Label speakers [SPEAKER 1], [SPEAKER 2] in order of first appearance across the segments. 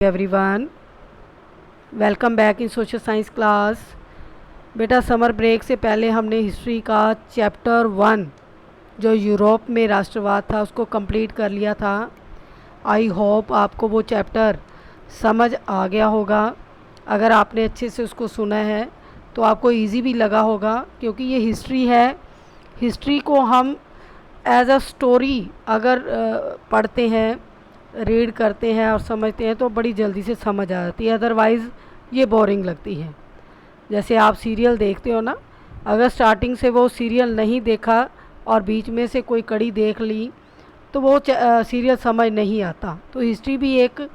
[SPEAKER 1] Everyone, welcome back in social science class. बेटा, summer break से पहले हमने हिस्ट्री का चैप्टर 1 जो यूरोप में राष्ट्रवाद था उसको कंप्लीट कर लिया था। आई होप आपको वो चैप्टर समझ आ गया होगा। अगर आपने अच्छे से उसको सुना है तो आपको इजी भी लगा होगा, क्योंकि ये हिस्ट्री है। हिस्ट्री को हम एज अ स्टोरी अगर पढ़ते हैं, रीड करते हैं और समझते हैं तो बड़ी जल्दी से समझ आ जाती है। अदरवाइज़ ये बोरिंग लगती है। जैसे आप सीरियल देखते हो ना, अगर स्टार्टिंग से वो सीरियल नहीं देखा और बीच में से कोई कड़ी देख ली तो वो सीरियल समझ नहीं आता। तो हिस्ट्री भी एक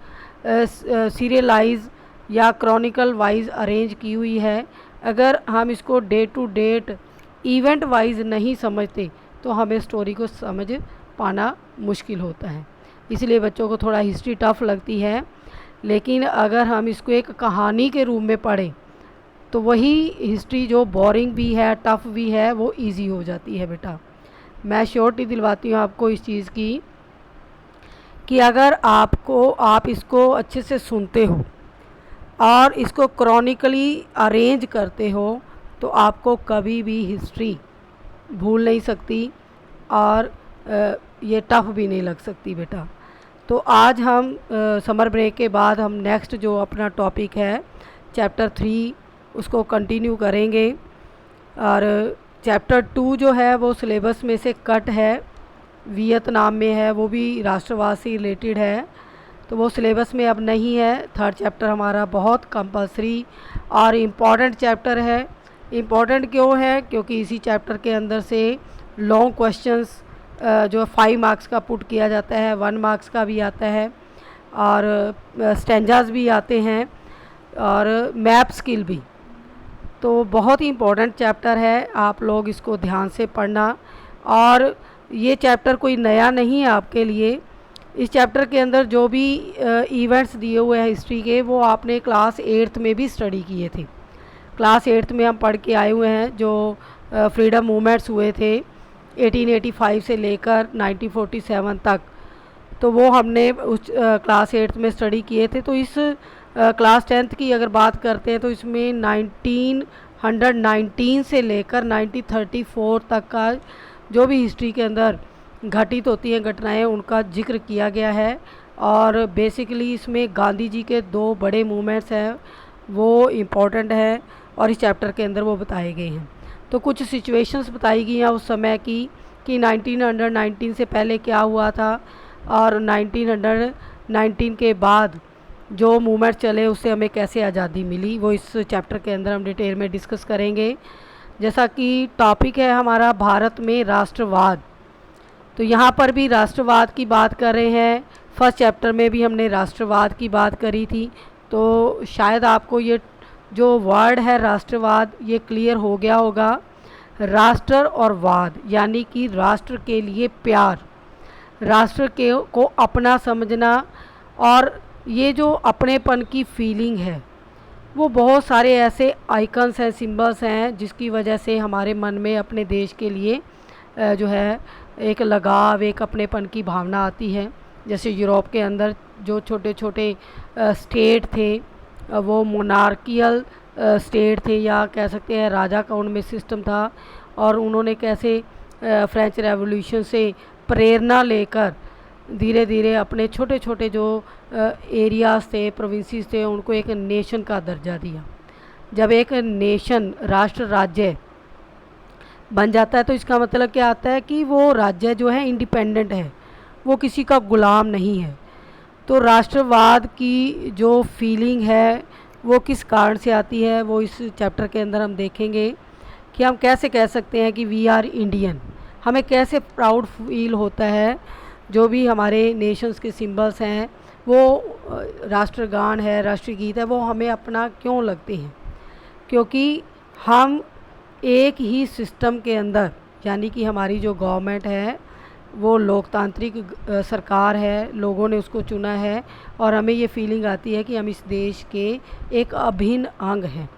[SPEAKER 1] सीरियलाइज या क्रॉनिकल वाइज अरेंज की हुई है। अगर हम इसको day to date event wise नहीं समझते तो हमें स्टोरी को समझ पाना मुश्किल होता है। इसलिए बच्चों को थोड़ा हिस्ट्री टफ़ लगती है, लेकिन अगर हम इसको एक कहानी के रूप में पढ़ें तो वही हिस्ट्री जो बोरिंग भी है, टफ़ भी है, वो इजी हो जाती है। बेटा, मैं श्योरिटी दिलवाती हूँ आपको इस चीज़ की कि अगर आप इसको अच्छे से सुनते हो और इसको क्रॉनिकली अरेंज करते हो तो आपको कभी भी हिस्ट्री भूल नहीं सकती और ये टफ़ भी नहीं लग सकती। बेटा, तो आज हम समर ब्रेक के बाद हम नेक्स्ट जो अपना टॉपिक है चैप्टर 3 उसको कंटिन्यू करेंगे। और चैप्टर 2 जो है वो सिलेबस में से कट है, वियतनाम में है, वो भी राष्ट्रवाद से रिलेटेड है, तो वो सिलेबस में अब नहीं है। थर्ड चैप्टर हमारा बहुत कंपलसरी और इम्पॉर्टेंट चैप्टर है। इम्पॉर्टेंट क्यों है? क्योंकि इसी चैप्टर के अंदर से लॉन्ग क्वेश्चंस जो 5 मार्क्स का पुट किया जाता है, 1 मार्क्स का भी आता है और स्टेंजास भी आते हैं और मैप स्किल भी। तो बहुत ही इम्पोर्टेंट चैप्टर है, आप लोग इसको ध्यान से पढ़ना। और ये चैप्टर कोई नया नहीं है आपके लिए। इस चैप्टर के अंदर जो भी इवेंट्स दिए हुए हैं हिस्ट्री के, वो आपने क्लास 8th में भी स्टडी किए थे। क्लास 8th में हम पढ़ के आए हुए हैं जो फ्रीडम मूवमेंट्स हुए थे 1885 से लेकर 1947 तक, तो वो हमने उस क्लास 8th में स्टडी किए थे। तो इस क्लास 10th की अगर बात करते हैं तो इसमें 1919 से लेकर 1934 तक का जो भी हिस्ट्री के अंदर घटित होती हैं घटनाएं, उनका जिक्र किया गया है। और बेसिकली इसमें गांधी जी के 2 बड़े मूवमेंट्स हैं, वो इम्पोर्टेंट है और इस चैप्टर के अंदर वो बताए गए हैं। तो कुछ सिचुएशंस बताई गई हैं उस समय की कि 1919 से पहले क्या हुआ था और 1919 के बाद जो मूवमेंट चले उससे हमें कैसे आज़ादी मिली, वो इस चैप्टर के अंदर हम डिटेल में डिस्कस करेंगे। जैसा कि टॉपिक है हमारा भारत में राष्ट्रवाद, तो यहाँ पर भी राष्ट्रवाद की बात कर रहे हैं। फर्स्ट चैप्टर में भी हमने राष्ट्रवाद की बात करी थी, तो शायद आपको ये जो वर्ड है राष्ट्रवाद ये क्लियर हो गया होगा। राष्ट्र और वाद यानी कि राष्ट्र के लिए प्यार, राष्ट्र के को अपना समझना, और ये जो अपनेपन की फीलिंग है वो बहुत सारे ऐसे आइकन्स हैं, सिंबल्स हैं, जिसकी वजह से हमारे मन में अपने देश के लिए जो है एक लगाव, एक अपनेपन की भावना आती है। जैसे यूरोप के अंदर जो छोटे छोटे स्टेट थे वो मोनार्कियल स्टेट थे, या कह सकते हैं राजा का उनमें सिस्टम था, और उन्होंने कैसे फ्रेंच रेवोल्यूशन से प्रेरणा लेकर धीरे धीरे अपने छोटे छोटे जो एरियाज़ थे, प्रोविंसेस थे, उनको एक नेशन का दर्जा दिया। जब एक नेशन, राष्ट्र, राज्य बन जाता है तो इसका मतलब क्या आता है कि वो राज्य जो है इंडिपेंडेंट है, वो किसी का गुलाम नहीं है। तो राष्ट्रवाद की जो फीलिंग है वो किस कारण से आती है, वो इस चैप्टर के अंदर हम देखेंगे कि हम कैसे कह सकते हैं कि वी आर इंडियन, हमें कैसे प्राउड फील होता है। जो भी हमारे नेशंस के सिंबल्स हैं, वो राष्ट्रगान है, राष्ट्रीय गीत है, वो हमें अपना क्यों लगते हैं? क्योंकि हम एक ही सिस्टम के अंदर, यानी कि हमारी जो गवर्नमेंट है वो लोकतांत्रिक सरकार है, लोगों ने उसको चुना है, और हमें ये फीलिंग आती है कि हम इस देश के एक अभिन्न अंग हैं।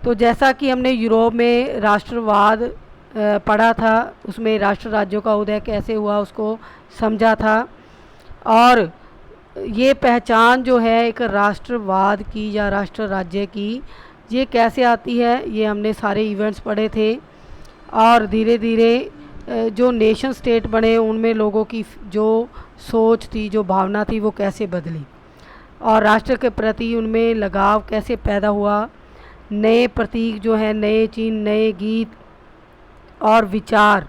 [SPEAKER 1] तो जैसा कि हमने यूरोप में राष्ट्रवाद पढ़ा था, उसमें राष्ट्र राज्यों का उदय कैसे हुआ उसको समझा था, और ये पहचान जो है एक राष्ट्रवाद की या राष्ट्र राज्य की, ये कैसे आती है, ये हमने सारे इवेंट्स पढ़े थे। और धीरे धीरे जो नेशन स्टेट बने उनमें लोगों की जो सोच थी, जो भावना थी, वो कैसे बदली और राष्ट्र के प्रति उनमें लगाव कैसे पैदा हुआ। नए प्रतीक जो हैं, नए चिन्ह, नए गीत और विचार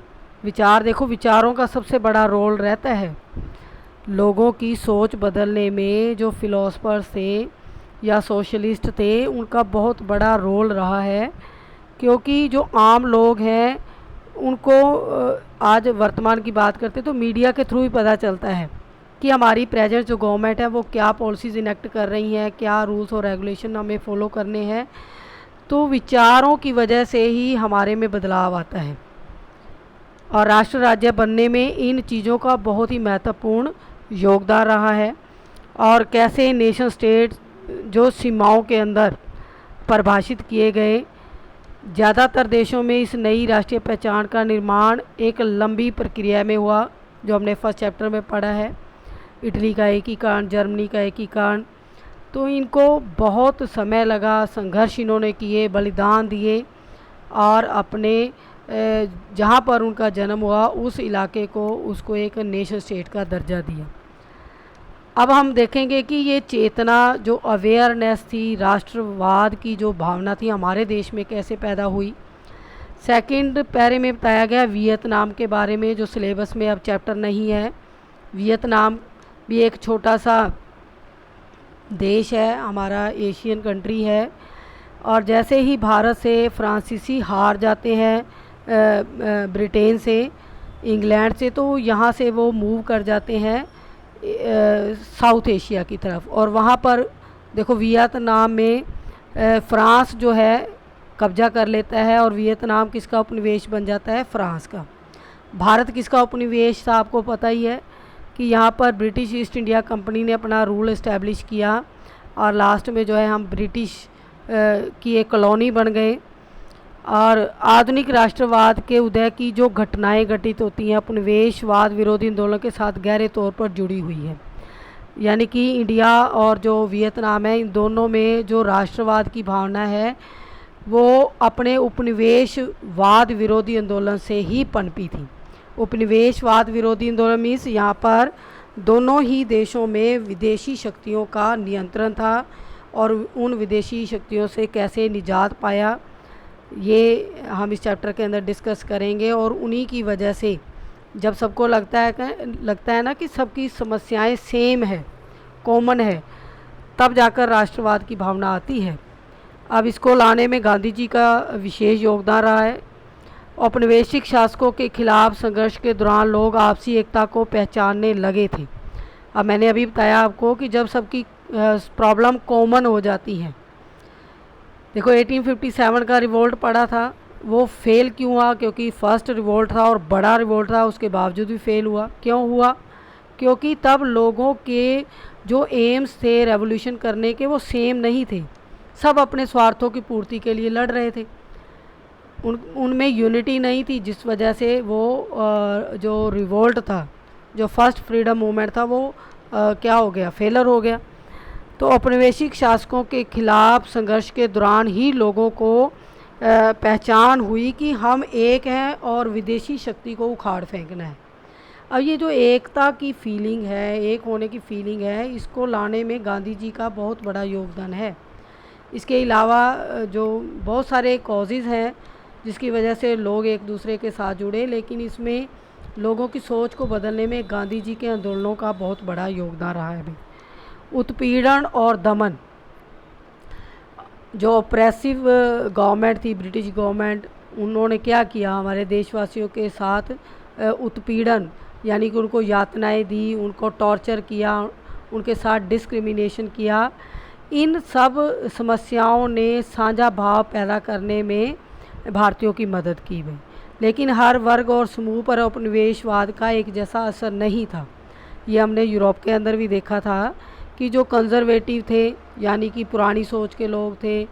[SPEAKER 1] देखो, विचारों का सबसे बड़ा रोल रहता है लोगों की सोच बदलने में। जो फिलोसफर्स थे या सोशलिस्ट थे, उनका बहुत बड़ा रोल रहा है, क्योंकि जो आम लोग हैं उनको आज वर्तमान की बात करते तो मीडिया के थ्रू ही पता चलता है कि हमारी प्रेजेंट जो गवर्नमेंट है वो क्या पॉलिसीज़ इनेक्ट कर रही हैं, क्या रूल्स और रेगुलेशन हमें फॉलो करने हैं। तो विचारों की वजह से ही हमारे में बदलाव आता है और राष्ट्र राज्य बनने में इन चीज़ों का बहुत ही महत्वपूर्ण योगदान रहा है। और कैसे नेशन स्टेट जो सीमाओं के अंदर परिभाषित किए गए, ज़्यादातर देशों में इस नई राष्ट्रीय पहचान का निर्माण एक लंबी प्रक्रिया में हुआ, जो हमने फर्स्ट चैप्टर में पढ़ा है। इटली का एकीकरण, जर्मनी का एकीकरण, तो इनको बहुत समय लगा, संघर्ष इन्होंने किए, बलिदान दिए और अपने जहाँ पर उनका जन्म हुआ उस इलाके को, उसको एक नेशन स्टेट का दर्जा दिया। अब हम देखेंगे कि ये चेतना, जो अवेयरनेस थी, राष्ट्रवाद की जो भावना थी, हमारे देश में कैसे पैदा हुई। सेकंड पैरे में बताया गया वियतनाम के बारे में, जो सिलेबस में अब चैप्टर नहीं है। वियतनाम भी एक छोटा सा देश है, हमारा एशियन कंट्री है, और जैसे ही भारत से फ्रांसीसी हार जाते हैं ब्रिटेन से, इंग्लैंड से, तो यहाँ से वो मूव कर जाते हैं साउथ एशिया की तरफ। और वहाँ पर देखो वियतनाम में फ्रांस जो है कब्जा कर लेता है और वियतनाम किसका उपनिवेश बन जाता है, फ्रांस का। भारत किसका उपनिवेश था, आपको पता ही है कि यहाँ पर ब्रिटिश ईस्ट इंडिया कंपनी ने अपना रूल इस्टेब्लिश किया और लास्ट में जो है हम ब्रिटिश की एक कॉलोनी बन गए। और आधुनिक राष्ट्रवाद के उदय की जो घटनाएं घटित होती हैं उपनिवेशवाद विरोधी आंदोलन के साथ गहरे तौर पर जुड़ी हुई है। यानी कि इंडिया और जो वियतनाम है, इन दोनों में जो राष्ट्रवाद की भावना है वो अपने उपनिवेशवाद विरोधी आंदोलन से ही पनपी थी। उपनिवेशवाद विरोधी आंदोलन मीन्स यहाँ पर दोनों ही देशों में विदेशी शक्तियों का नियंत्रण था और उन विदेशी शक्तियों से कैसे निजात पाया, ये हम इस चैप्टर के अंदर डिस्कस करेंगे। और उन्हीं की वजह से जब सबको लगता है ना कि सबकी समस्याएं सेम है, कॉमन है, तब जाकर राष्ट्रवाद की भावना आती है। अब इसको लाने में गांधी जी का विशेष योगदान रहा है। औपनिवेशिक शासकों के खिलाफ संघर्ष के दौरान लोग आपसी एकता को पहचानने लगे थे। अब मैंने अभी बताया आपको कि जब सबकी प्रॉब्लम कॉमन हो जाती है। देखो 1857 का रिवोल्ट पड़ा था, वो फेल क्यों हुआ, क्योंकि फर्स्ट रिवोल्ट था और बड़ा रिवोल्ट था, उसके बावजूद भी फेल हुआ। क्यों हुआ, क्योंकि तब लोगों के जो एम्स थे रेवोल्यूशन करने के वो सेम नहीं थे, सब अपने स्वार्थों की पूर्ति के लिए लड़ रहे थे। उनमें यूनिटी नहीं थी, जिस वजह से वो जो रिवोल्ट था, जो फर्स्ट फ्रीडम मूवमेंट था, वो क्या हो गया, फेलर हो गया। तो औपनिवेशिक शासकों के खिलाफ संघर्ष के दौरान ही लोगों को पहचान हुई कि हम एक हैं और विदेशी शक्ति को उखाड़ फेंकना है। अब ये जो एकता की फीलिंग है, एक होने की फीलिंग है, इसको लाने में गांधी जी का बहुत बड़ा योगदान है। इसके अलावा जो बहुत सारे कॉजेज़ हैं जिसकी वजह से लोग एक दूसरे के साथ जुड़े, लेकिन इसमें लोगों की सोच को बदलने में गांधी जी के आंदोलनों का बहुत बड़ा योगदान रहा है। उत्पीड़न और दमन, जो ऑप्रेसिव गवर्नमेंट थी, ब्रिटिश गवर्नमेंट, उन्होंने क्या किया, हमारे देशवासियों के साथ उत्पीड़न यानी कि उनको यातनाएं दी, उनको टॉर्चर किया, उनके साथ डिस्क्रिमिनेशन किया। इन सब समस्याओं ने साझा भाव पैदा करने में भारतीयों की मदद की गई, लेकिन हर वर्ग और समूह पर उपनिवेशवाद का एक जैसा असर नहीं था। ये हमने यूरोप के अंदर भी देखा था कि जो कंजर्वेटिव थे यानी कि पुरानी सोच के लोग थे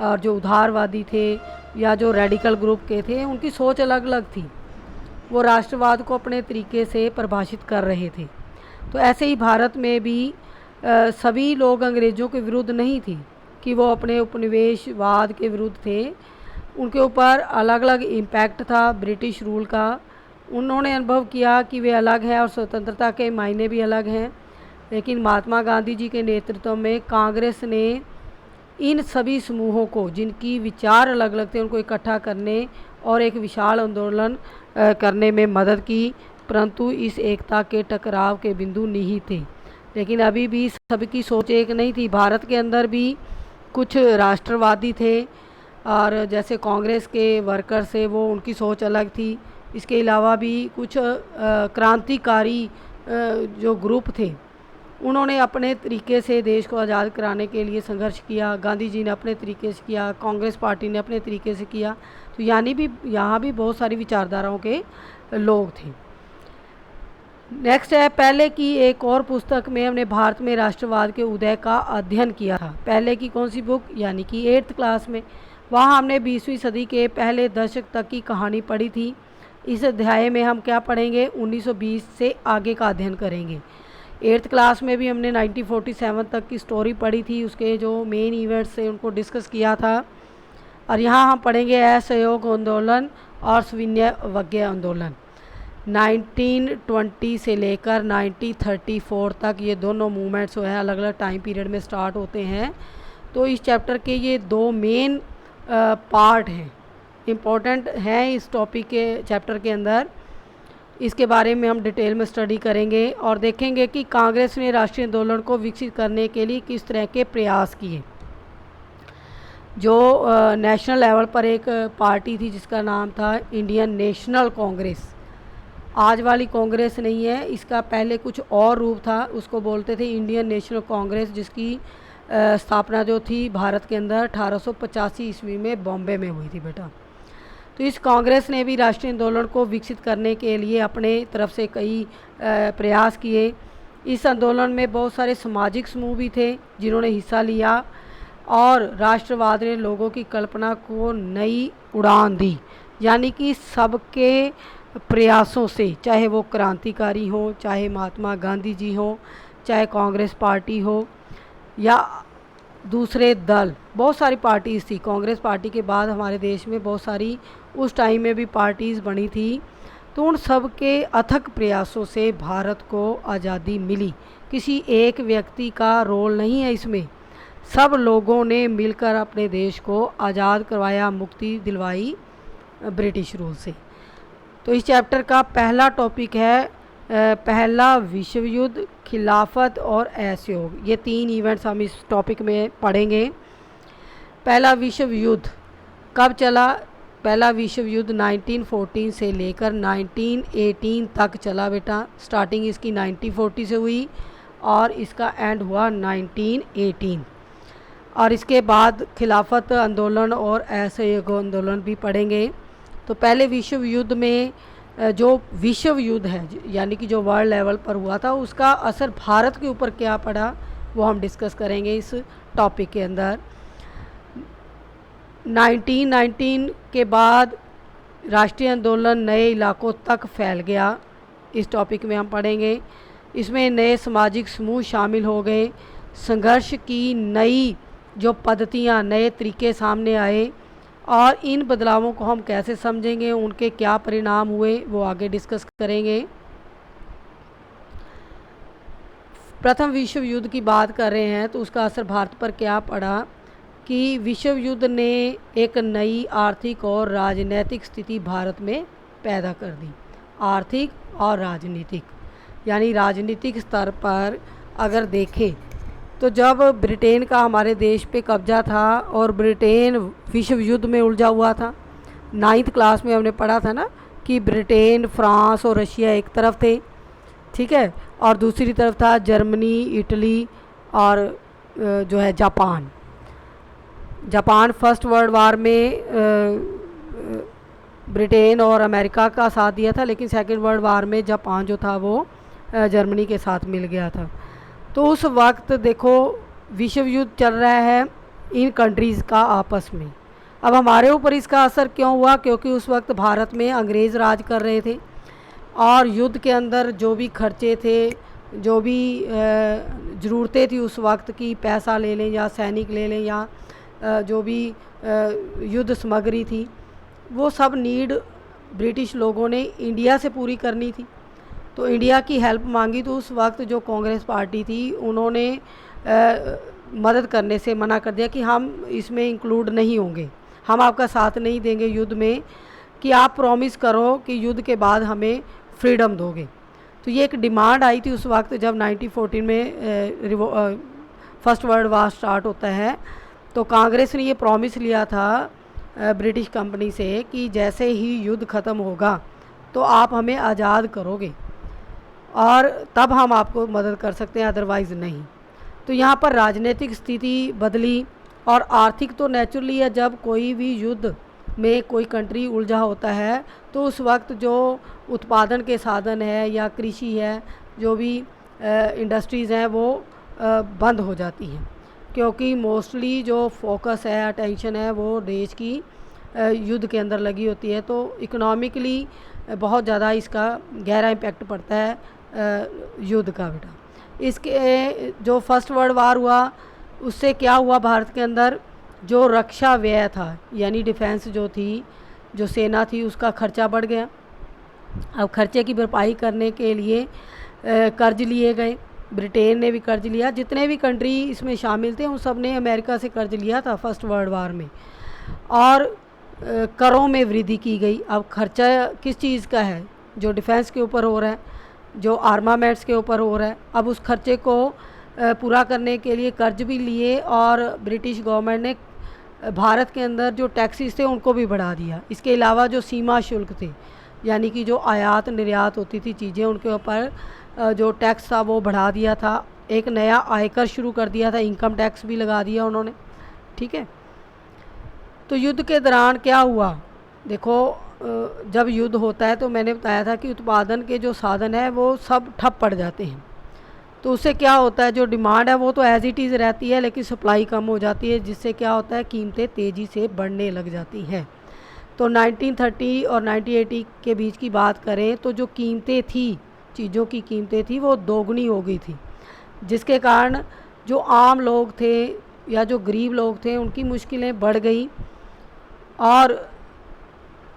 [SPEAKER 1] और जो उदारवादी थे या जो रेडिकल ग्रुप के थे, उनकी सोच अलग अलग थी। वो राष्ट्रवाद को अपने तरीके से परिभाषित कर रहे थे। तो ऐसे ही भारत में भी सभी लोग अंग्रेज़ों के विरुद्ध नहीं थी कि वो अपने उपनिवेशवाद के विरुद्ध थे। उनके ऊपर अलग अलग इम्पैक्ट था ब्रिटिश रूल का। उन्होंने अनुभव किया कि वे अलग हैं और स्वतंत्रता के मायने भी अलग हैं। लेकिन महात्मा गांधी जी के नेतृत्व में कांग्रेस ने इन सभी समूहों को, जिनकी विचार अलग अलग थे, उनको इकट्ठा करने और एक विशाल आंदोलन करने में मदद की। परंतु इस एकता के टकराव के बिंदु निहित थे। लेकिन अभी भी सबकी सोच एक नहीं थी। भारत के अंदर भी कुछ राष्ट्रवादी थे और जैसे कांग्रेस के वर्कर्स थे, वो उनकी सोच अलग थी। इसके अलावा भी कुछ क्रांतिकारी जो ग्रुप थे, उन्होंने अपने तरीके से देश को आज़ाद कराने के लिए संघर्ष किया। गांधी जी ने अपने तरीके से किया, कांग्रेस पार्टी ने अपने तरीके से किया। तो यहाँ भी बहुत सारी विचारधाराओं के लोग थे। नेक्स्ट है, पहले की एक और पुस्तक में हमने भारत में राष्ट्रवाद के उदय का अध्ययन किया था। पहले की कौन सी बुक? यानी कि 8th क्लास में। वहाँ हमने 20वीं सदी के पहले दशक तक की कहानी पढ़ी थी। इस अध्याय में हम क्या पढ़ेंगे? 1920 से आगे का अध्ययन करेंगे। 8th क्लास में भी हमने 1947 तक की स्टोरी पढ़ी थी, उसके जो मेन इवेंट्स थे उनको डिस्कस किया था। और यहाँ हम पढ़ेंगे असहयोग आंदोलन और सविनय अवज्ञा आंदोलन। 1920 से लेकर 1934 तक ये दोनों मूवमेंट्स जो है अलग अलग टाइम पीरियड में स्टार्ट होते हैं। तो इस चैप्टर के ये दो मेन पार्ट हैं, इम्पोर्टेंट हैं इस टॉपिक के चैप्टर के अंदर। इसके बारे में हम डिटेल में स्टडी करेंगे और देखेंगे कि कांग्रेस ने राष्ट्रीय आंदोलन को विकसित करने के लिए किस तरह के प्रयास किए। जो नेशनल लेवल पर एक पार्टी थी जिसका नाम था इंडियन नेशनल कांग्रेस, आज वाली कांग्रेस नहीं है, इसका पहले कुछ और रूप था, उसको बोलते थे इंडियन नेशनल कांग्रेस, जिसकी स्थापना जो थी भारत के अंदर 1885 ईस्वी में बॉम्बे में हुई थी बेटा। तो इस कांग्रेस ने भी राष्ट्रीय आंदोलन को विकसित करने के लिए अपने तरफ से कई प्रयास किए। इस आंदोलन में बहुत सारे सामाजिक समूह भी थे जिन्होंने हिस्सा लिया और राष्ट्रवाद ने लोगों की कल्पना को नई उड़ान दी। यानी कि सबके प्रयासों से, चाहे वो क्रांतिकारी हो, चाहे महात्मा गांधी जी हो, चाहे कांग्रेस पार्टी हो या दूसरे दल, बहुत सारी पार्टीज़ थी। कांग्रेस पार्टी के बाद हमारे देश में बहुत सारी उस टाइम में भी पार्टीज़ बनी थी। तो उन सब के अथक प्रयासों से भारत को आज़ादी मिली। किसी एक व्यक्ति का रोल नहीं है इसमें, सब लोगों ने मिलकर अपने देश को आज़ाद करवाया, मुक्ति दिलवाई ब्रिटिश रूल से। तो इस चैप्टर का पहला टॉपिक है पहला विश्व युद्ध, खिलाफत और असहयोग। ये 3 इवेंट्स हम इस टॉपिक में पढ़ेंगे। पहला विश्व युद्ध कब चला? पहला विश्व युद्ध 1914 से लेकर 1918 तक चला बेटा। स्टार्टिंग इसकी 1940 से हुई और इसका एंड हुआ 1918। और इसके बाद खिलाफत आंदोलन और असहयोग आंदोलन भी पढ़ेंगे। तो पहले विश्व युद्ध में जो विश्व युद्ध है, यानी कि जो वर्ल्ड लेवल पर हुआ था, उसका असर भारत के ऊपर क्या पड़ा वो हम डिस्कस करेंगे इस टॉपिक के अंदर। 1919 के बाद राष्ट्रीय आंदोलन नए इलाकों तक फैल गया, इस टॉपिक में हम पढ़ेंगे। इसमें नए सामाजिक समूह शामिल हो गए, संघर्ष की नई जो पद्धतियाँ, नए तरीके सामने आए और इन बदलावों को हम कैसे समझेंगे, उनके क्या परिणाम हुए, वो आगे डिस्कस करेंगे। प्रथम विश्व युद्ध की बात कर रहे हैं तो उसका असर भारत पर क्या पड़ा कि विश्व युद्ध ने एक नई आर्थिक और राजनीतिक स्थिति भारत में पैदा कर दी। आर्थिक और राजनीतिक, यानी राजनीतिक स्तर पर अगर देखें तो जब ब्रिटेन का हमारे देश पे कब्जा था और ब्रिटेन विश्व युद्ध में उलझा हुआ था, 9th क्लास में हमने पढ़ा था ना कि ब्रिटेन, फ्रांस और रशिया एक तरफ थे, ठीक है, और दूसरी तरफ था जर्मनी, इटली और जो है Japan. Japan first world war में ब्रिटेन और अमेरिका का साथ दिया था, लेकिन सेकंड वर्ल्ड वार में जापान जो था वो जर्मनी के साथ मिल गया था। तो उस वक्त देखो विश्व युद्ध चल रहा है इन कंट्रीज़ का आपस में। अब हमारे ऊपर इसका असर क्यों हुआ? क्योंकि उस वक्त भारत में अंग्रेज़ राज कर रहे थे और युद्ध के अंदर जो भी खर्चे थे जो भी ज़रूरतें थी उस वक्त की, पैसा ले लें या सैनिक ले लें या जो भी युद्ध सामग्री थी, वो सब नीड ब्रिटिश लोगों ने इंडिया से पूरी करनी थी। तो इंडिया की हेल्प मांगी, तो उस वक्त जो कांग्रेस पार्टी थी उन्होंने मदद करने से मना कर दिया कि हम इसमें इंक्लूड नहीं होंगे, हम आपका साथ नहीं देंगे युद्ध में, कि आप प्रॉमिस करो कि युद्ध के बाद हमें फ्रीडम दोगे। तो ये एक डिमांड आई थी उस वक्त जब 1914 में फर्स्ट वर्ल्ड वार स्टार्ट होता है। तो कांग्रेस ने ये प्रॉमिस लिया था ब्रिटिश कंपनी से कि जैसे ही युद्ध ख़त्म होगा तो आप हमें आज़ाद करोगे और तब हम आपको मदद कर सकते हैं, अदरवाइज़ नहीं। तो यहाँ पर राजनीतिक स्थिति बदली और आर्थिक तो नेचुरली है, जब कोई भी युद्ध में कोई कंट्री उलझा होता है तो उस वक्त जो उत्पादन के साधन है या कृषि है, जो भी इंडस्ट्रीज़ हैं वो बंद हो जाती हैं, क्योंकि मोस्टली जो फोकस है, अटेंशन है, वो देश की युद्ध के अंदर लगी होती है। तो इकोनॉमिकली बहुत ज़्यादा इसका गहरा इम्पैक्ट पड़ता है युद्ध का बेटा। इसके जो फर्स्ट वर्ल्ड वार हुआ उससे क्या हुआ, भारत के अंदर जो रक्षा व्यय था यानी डिफेंस जो थी, जो सेना थी, उसका खर्चा बढ़ गया। अब खर्चे की भरपाई करने के लिए कर्ज लिए गए, ब्रिटेन ने भी कर्ज लिया, जितने भी कंट्री इसमें शामिल थे उन सब ने अमेरिका से कर्ज लिया था फर्स्ट वर्ल्ड वार में, और करों में वृद्धि की गई। अब खर्चा किस चीज़ का है, जो डिफेंस के ऊपर हो रहा है, जो आर्मामेंट्स के ऊपर हो रहा है। अब उस खर्चे को पूरा करने के लिए कर्ज भी लिए और ब्रिटिश गवर्नमेंट ने भारत के अंदर जो टैक्सेस थे उनको भी बढ़ा दिया। इसके अलावा जो सीमा शुल्क थे यानी कि जो आयात निर्यात होती थी चीज़ें, उनके ऊपर जो टैक्स था वो बढ़ा दिया था। एक नया आयकर शुरू कर दिया था, इनकम टैक्स भी लगा दिया उन्होंने, ठीक है। तो युद्ध के दौरान क्या हुआ, देखो जब युद्ध होता है तो मैंने बताया था कि उत्पादन के जो साधन है वो सब ठप पड़ जाते हैं। तो उससे क्या होता है, जो डिमांड है वो तो एज इट इज़ रहती है लेकिन सप्लाई कम हो जाती है, जिससे क्या होता है कीमतें तेज़ी से बढ़ने लग जाती हैं। तो 1930 और 1980 के बीच की बात करें तो जो कीमतें थी, चीज़ों की कीमतें थी, वो दोगुनी हो गई थी, जिसके कारण जो आम लोग थे या जो गरीब लोग थे उनकी मुश्किलें बढ़ गई। और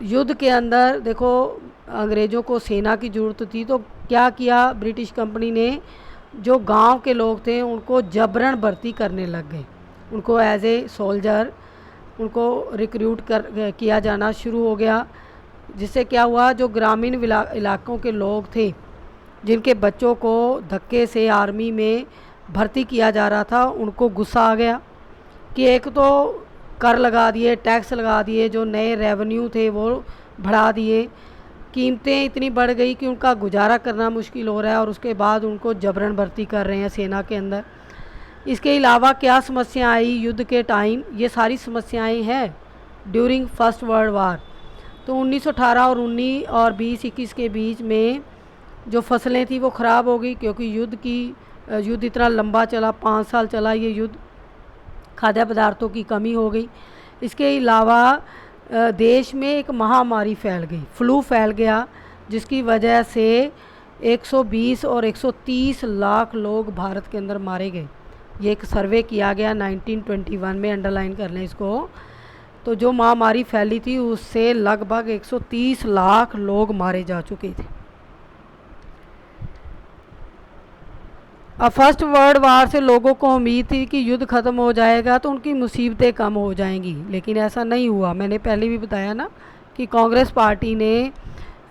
[SPEAKER 1] युद्ध के अंदर देखो अंग्रेज़ों को सेना की ज़रूरत थी, तो क्या किया ब्रिटिश कंपनी ने, जो गांव के लोग थे उनको जबरन भर्ती करने लग गए, उनको एज ए सोल्जर उनको रिक्रूट किया जाना शुरू हो गया। जिससे क्या हुआ, जो ग्रामीण इलाकों के लोग थे जिनके बच्चों को धक्के से आर्मी में भर्ती किया जा रहा था, उनको गुस्सा आ गया कि एक तो कर लगा दिए, टैक्स लगा दिए, जो नए रेवेन्यू थे वो बढ़ा दिए, कीमतें इतनी बढ़ गई कि उनका गुजारा करना मुश्किल हो रहा है, और उसके बाद उनको जबरन भर्ती कर रहे हैं सेना के अंदर। इसके अलावा क्या समस्या आई युद्ध के टाइम, ये सारी समस्याएं हैं ड्यूरिंग फर्स्ट वर्ल्ड वार। तो 1918 और 19 और 20-21 के बीच में जो फसलें थी वो ख़राब हो गई, क्योंकि युद्ध इतना लंबा चला, 5 साल चला ये युद्ध, खाद्य पदार्थों की कमी हो गई। इसके अलावा देश में एक महामारी फैल गई, फ्लू फैल गया, जिसकी वजह से 120 और 130 लाख लोग भारत के अंदर मारे गए। ये एक सर्वे किया गया 1921 में, अंडरलाइन कर लें इसको। तो जो महामारी फैली थी उससे लगभग 130 लाख लोग मारे जा चुके थे। अब फर्स्ट वर्ल्ड वार से लोगों को उम्मीद थी कि युद्ध ख़त्म हो जाएगा तो उनकी मुसीबतें कम हो जाएंगी, लेकिन ऐसा नहीं हुआ। मैंने पहले भी बताया ना कि कांग्रेस पार्टी ने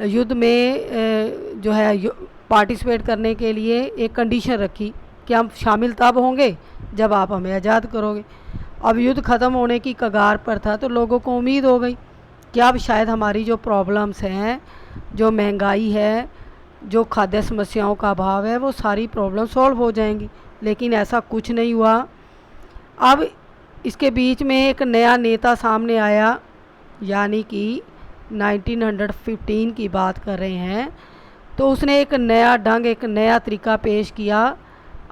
[SPEAKER 1] युद्ध में जो है पार्टिसिपेट करने के लिए एक कंडीशन रखी कि हम शामिल तब होंगे जब आप हमें आज़ाद करोगे। अब युद्ध ख़त्म होने की कगार पर था, तो लोगों को उम्मीद हो गई कि अब शायद हमारी जो प्रॉब्लम्स हैं, जो महंगाई है, जो खाद्य समस्याओं का अभाव है, वो सारी प्रॉब्लम सॉल्व हो जाएंगी। लेकिन ऐसा कुछ नहीं हुआ। अब इसके बीच में एक नया नेता सामने आया, यानी कि 1915 की बात कर रहे हैं। तो उसने एक नया ढंग, एक नया तरीका पेश किया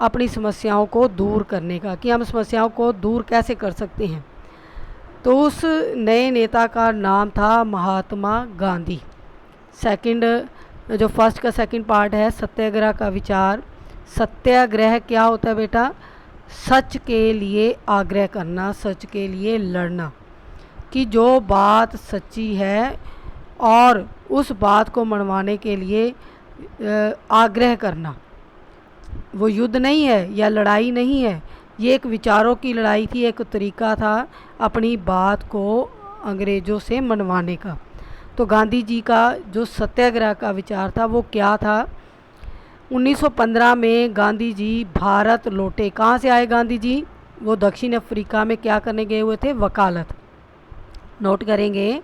[SPEAKER 1] अपनी समस्याओं को दूर करने का, कि हम समस्याओं को दूर कैसे कर सकते हैं। तो उस नए नेता का नाम था महात्मा गांधी। जो फर्स्ट का सेकंड पार्ट है, सत्याग्रह का विचार, सत्याग्रह क्या होता है बेटा? सच के लिए आग्रह करना, सच के लिए लड़ना, कि जो बात सच्ची है और उस बात को मनवाने के लिए आग्रह करना। वो युद्ध नहीं है या लड़ाई नहीं है, ये एक विचारों की लड़ाई थी, एक तरीका था अपनी बात को अंग्रेज़ों से मनवाने का। तो गांधी जी का जो सत्याग्रह का विचार था वो क्या था? 1915 में गांधी जी भारत लौटे। कहाँ से आए गांधी जी? वो दक्षिण अफ्रीका में क्या करने गए हुए थे? वकालत। नोट करेंगे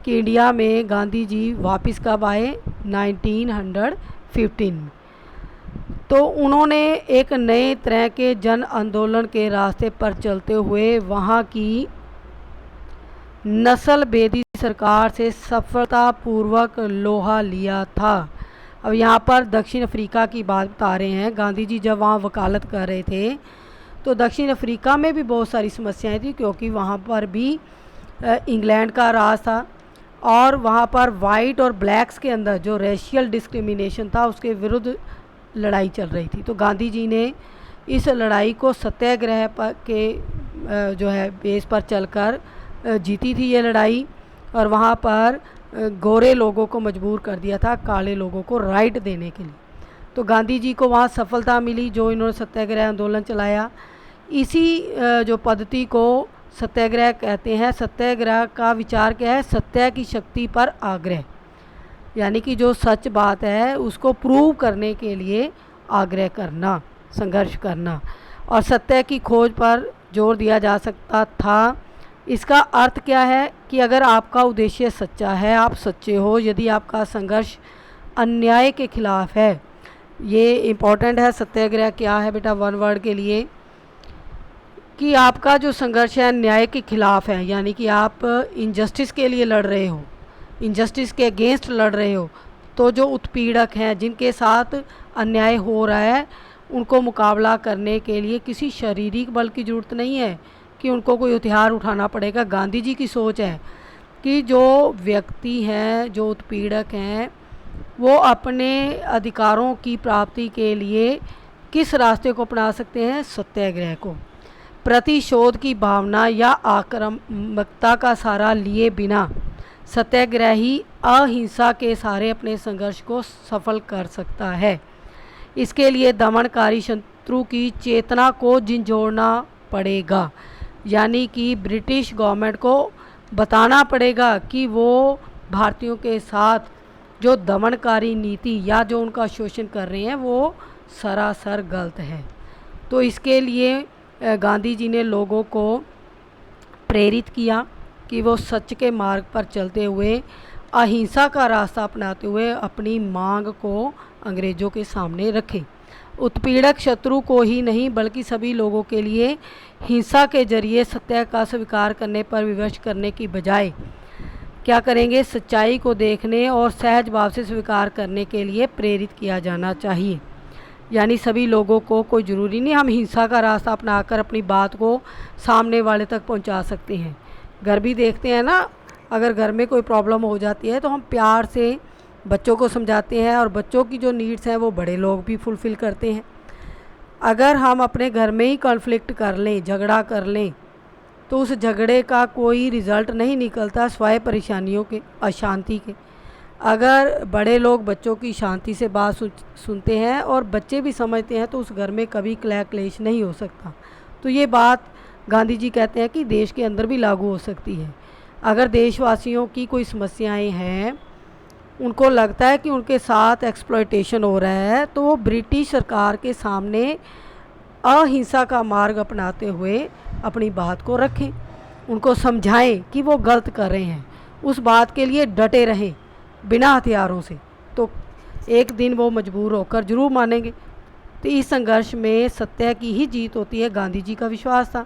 [SPEAKER 1] कि इंडिया में गांधी जी वापस कब आए? 1915 में। तो उन्होंने एक नए तरह के जन आंदोलन के रास्ते पर चलते हुए वहाँ की नस्ल भेदी सरकार से सफलतापूर्वक लोहा लिया था। अब यहाँ पर दक्षिण अफ्रीका की बात बता रहे हैं। गांधी जी जब वहाँ वकालत कर रहे थे तो दक्षिण अफ्रीका में भी बहुत सारी समस्याएं थी, क्योंकि वहाँ पर भी इंग्लैंड का राज था और वहाँ पर वाइट और ब्लैक्स के अंदर जो रेशियल डिस्क्रिमिनेशन था उसके विरुद्ध लड़ाई चल रही थी। तो गांधी जी ने इस लड़ाई को सत्याग्रह पर के जो है बेस पर चलकर जीती थी ये लड़ाई, और वहाँ पर गोरे लोगों को मजबूर कर दिया था काले लोगों को राइट देने के लिए। तो गांधी जी को वहाँ सफलता मिली जो इन्होंने सत्याग्रह आंदोलन चलाया। इसी जो पद्धति को सत्याग्रह कहते हैं। सत्याग्रह का विचार क्या है? सत्य की शक्ति पर आग्रह, यानी कि जो सच बात है उसको प्रूव करने के लिए आग्रह करना, संघर्ष करना, और सत्य की खोज पर जोर दिया जा सकता था। इसका अर्थ क्या है कि अगर आपका उद्देश्य सच्चा है, आप सच्चे हो, यदि आपका संघर्ष अन्याय के खिलाफ है, ये इम्पोर्टेंट है। सत्याग्रह क्या है बेटा? वन वर्ड के लिए, कि आपका जो संघर्ष है न्याय के खिलाफ है, यानी कि आप इनजस्टिस के लिए लड़ रहे हो, इनजस्टिस के अगेंस्ट लड़ रहे हो। तो जो उत्पीड़क हैं, जिनके साथ अन्याय हो रहा है, उनको मुकाबला करने के लिए किसी शारीरिक बल की ज़रूरत नहीं है कि उनको कोई हथियार उठाना पड़ेगा। गांधी जी की सोच है कि जो व्यक्ति हैं, जो उत्पीड़क हैं, वो अपने अधिकारों की प्राप्ति के लिए किस रास्ते को अपना सकते हैं? सत्याग्रह को। प्रतिशोध की भावना या आक्रामकता का सहारा लिए बिना सत्याग्रही अहिंसा के सहारे अपने संघर्ष को सफल कर सकता है। इसके लिए दमनकारी शत्रु की चेतना को झिंझोड़ना पड़ेगा, यानी कि ब्रिटिश गवर्नमेंट को बताना पड़ेगा कि वो भारतीयों के साथ जो दमनकारी नीति या जो उनका शोषण कर रहे हैं वो सरासर गलत है। तो इसके लिए गांधी जी ने लोगों को प्रेरित किया कि वो सच के मार्ग पर चलते हुए अहिंसा का रास्ता अपनाते हुए अपनी मांग को अंग्रेज़ों के सामने रखें। उत्पीड़क शत्रु को ही नहीं बल्कि सभी लोगों के लिए हिंसा के जरिए सत्य का स्वीकार करने पर विवश करने की बजाय क्या करेंगे? सच्चाई को देखने और सहज भाव से स्वीकार करने के लिए प्रेरित किया जाना चाहिए। यानी सभी लोगों को, कोई ज़रूरी नहीं हम हिंसा का रास्ता अपनाकर अपनी बात को सामने वाले तक पहुंचा सकते हैं। घर भी देखते हैं ना, अगर घर में कोई प्रॉब्लम हो जाती है तो हम प्यार से बच्चों को समझाते हैं, और बच्चों की जो नीड्स हैं वो बड़े लोग भी फुलफ़िल करते हैं। अगर हम अपने घर में ही कॉन्फ्लिक्ट कर लें, झगड़ा कर लें, तो उस झगड़े का कोई रिज़ल्ट नहीं निकलता स्वाय परेशानियों के, अशांति के। अगर बड़े लोग बच्चों की शांति से बात सुनते हैं और बच्चे भी समझते हैं तो उस घर में कभी कलह क्लेश नहीं हो सकता। तो ये बात गांधी जी कहते हैं कि देश के अंदर भी लागू हो सकती है। अगर देशवासियों की कोई समस्याएं हैं, उनको लगता है कि उनके साथ एक्सप्लॉयटेशन हो रहा है, तो वो ब्रिटिश सरकार के सामने अहिंसा का मार्ग अपनाते हुए अपनी बात को रखें, उनको समझाएं कि वो गलत कर रहे हैं, उस बात के लिए डटे रहें बिना हथियारों से। तो एक दिन वो मजबूर होकर ज़रूर मानेंगे। तो इस संघर्ष में सत्य की ही जीत होती है। गांधी जी का विश्वास था।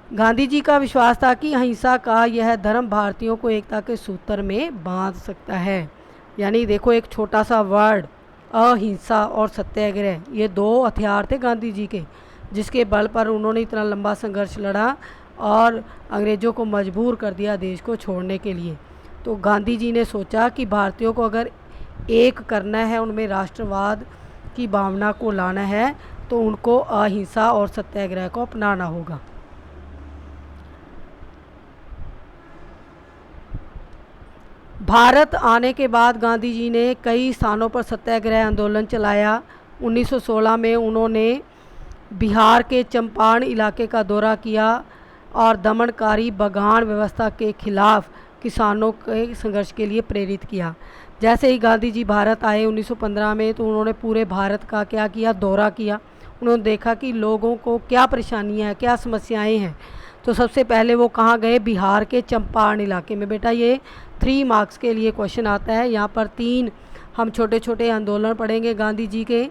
[SPEAKER 1] गांधी जी का विश्वास था कि अहिंसा का यह धर्म भारतीयों को एकता के सूत्र में बांध सकता है। यानी देखो, एक छोटा सा वर्ड अहिंसा और सत्याग्रह, ये दो हथियार थे गांधी जी के, जिसके बल पर उन्होंने इतना लंबा संघर्ष लड़ा और अंग्रेज़ों को मजबूर कर दिया देश को छोड़ने के लिए। तो गांधी जी ने सोचा कि भारतीयों को अगर एक करना है, उनमें राष्ट्रवाद की भावना को लाना है तो उनको अहिंसा और सत्याग्रह को अपनाना होगा। भारत आने के बाद गांधी जी ने कई स्थानों पर सत्याग्रह आंदोलन चलाया। 1916 में उन्होंने बिहार के चंपारण इलाके का दौरा किया और दमनकारी बगान व्यवस्था के खिलाफ किसानों के संघर्ष के लिए प्रेरित किया। जैसे ही गांधी जी भारत आए 1915 में, तो उन्होंने पूरे भारत का क्या किया, दौरा किया। उन्होंने देखा कि लोगों को क्या परेशानियां हैं, क्या समस्याएं हैं। तो सबसे पहले वो कहाँ गए, बिहार के चंपारण इलाके में। बेटा ये 3 मार्क्स के लिए क्वेश्चन आता है। यहाँ पर 3 हम छोटे छोटे आंदोलन पढ़ेंगे गांधी जी के,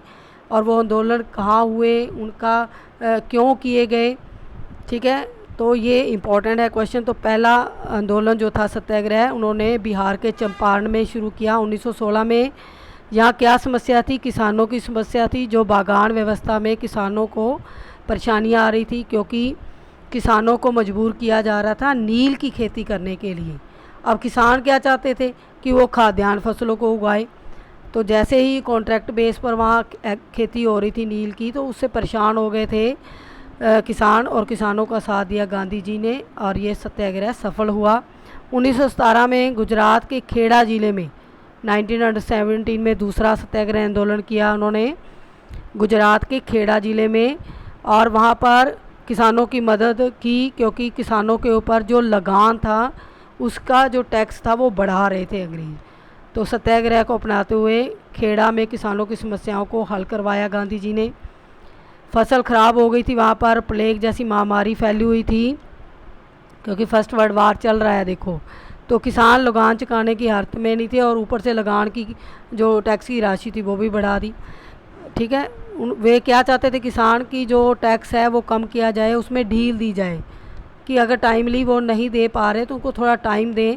[SPEAKER 1] और वो आंदोलन कहाँ हुए, उनका क्यों किए गए, ठीक है। तो ये इम्पोर्टेंट है क्वेश्चन। तो पहला आंदोलन जो था सत्याग्रह, उन्होंने बिहार के चंपारण में शुरू किया 1916 में। यहाँ क्या समस्या थी, किसानों की समस्या थी। जो बागान व्यवस्था में किसानों को परेशानियाँ आ रही थी, क्योंकि किसानों को मजबूर किया जा रहा था नील की खेती करने के लिए। अब किसान क्या चाहते थे कि वो खाद्यान्न फसलों को उगाए। तो जैसे ही कॉन्ट्रैक्ट बेस पर वहाँ खेती हो रही थी नील की, तो उससे परेशान हो गए थे किसान, और किसानों का साथ दिया गांधी जी ने, और ये सत्याग्रह सफल हुआ। 1917 में गुजरात के खेड़ा ज़िले में 1917 में दूसरा सत्याग्रह आंदोलन किया उन्होंने गुजरात के खेड़ा ज़िले में, और वहाँ पर किसानों की मदद की, क्योंकि किसानों के ऊपर जो लगान था, उसका जो टैक्स था वो बढ़ा रहे थे अंग्रेज। तो सत्याग्रह को अपनाते हुए खेड़ा में किसानों की समस्याओं को हल करवाया गांधी जी ने। फसल ख़राब हो गई थी, वहाँ पर प्लेग जैसी महामारी फैली हुई थी, क्योंकि फर्स्ट वर्ल्ड वार चल रहा है देखो। तो किसान लगान चुकाने की हालत में नहीं थे, और ऊपर से लगान की जो टैक्स की राशि थी वो भी बढ़ा दी, ठीक है। वे क्या चाहते थे, किसान की जो टैक्स है वो कम किया जाए, उसमें ढील दी जाए, कि अगर टाइमली वो नहीं दे पा रहे तो उनको थोड़ा टाइम दें।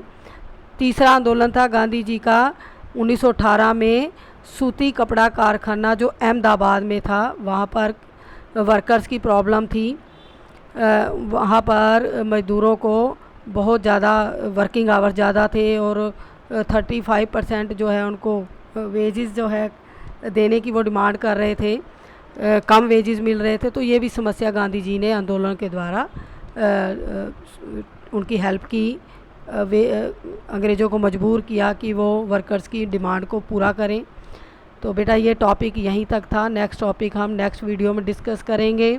[SPEAKER 1] तीसरा आंदोलन था गांधी जी का 1918 में, सूती कपड़ा कारखाना जो अहमदाबाद में था, वहाँ पर वर्कर्स की प्रॉब्लम थी। वहाँ पर मज़दूरों को बहुत ज़्यादा वर्किंग आवर्स ज़्यादा थे, और 35% जो है उनको वेजेस जो है देने की वो डिमांड कर रहे थे, कम वेजेस मिल रहे थे। तो ये भी समस्या गांधी जी ने आंदोलन के द्वारा उनकी हेल्प की, वे अंग्रेज़ों को मजबूर किया कि वो वर्कर्स की डिमांड को पूरा करें। तो बेटा ये टॉपिक यहीं तक था। नेक्स्ट टॉपिक हम नेक्स्ट वीडियो में डिस्कस करेंगे।